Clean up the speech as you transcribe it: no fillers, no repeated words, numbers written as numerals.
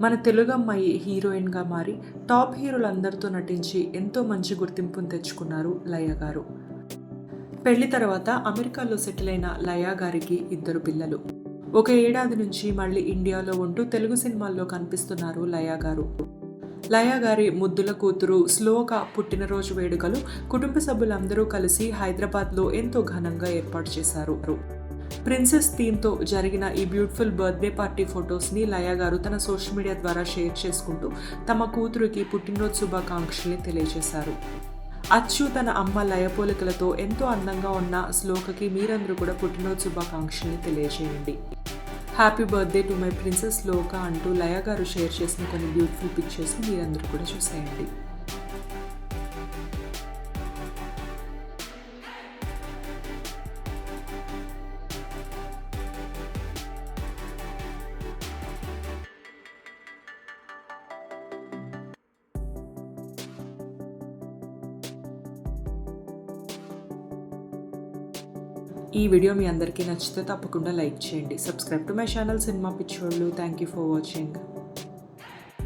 మన తెలుగు అమ్మాయి హీరోయిన్గా మారి టాప్ హీరోలందరితో నటించి ఎంతో మంచి గుర్తింపును తెచ్చుకున్నారు లయ గారు. పెళ్లి తర్వాత అమెరికాలో సెటిల్ అయిన లయ గారికి 2 పిల్లలు. ఒక ఏడాది నుంచి మళ్ళీ ఇండియాలో ఉంటూ తెలుగు సినిమాల్లో కనిపిస్తున్నారు లయ గారు. లయ గారి ముద్దుల కూతురు శ్లోక పుట్టినరోజు వేడుకలు కుటుంబ సభ్యులందరూ కలిసి హైదరాబాద్లో ఎంతో ఘనంగా ఏర్పాటు చేశారు. ప్రిన్సెస్ థీమ్తో జరిగిన ఈ బ్యూటిఫుల్ బర్త్డే పార్టీ ఫొటోస్ని లయ గారు తన సోషల్ మీడియా ద్వారా షేర్ చేసుకుంటూ తమ కూతురికి పుట్టినరోజు శుభాకాంక్షల్ని తెలియజేశారు. అచ్చు తన అమ్మ లయ పోలికలతో ఎంతో అందంగా ఉన్న శ్లోకకి మీరందరూ కూడా పుట్టినరోజు శుభాకాంక్షల్ని తెలియజేయండి. Happy birthday to my princess Shloka అంటూ లయ గారు షేర్ చేసిన కొన్ని బ్యూటిఫుల్ పిక్చర్స్ని మీరందరూ కూడా చూసేయండి. ఈ వీడియో మీ అందరికీ నచ్చితే తప్పకుండా లైక్ చేయండి. Subscribe to my channel cinema Pichollu. Thank you for watching.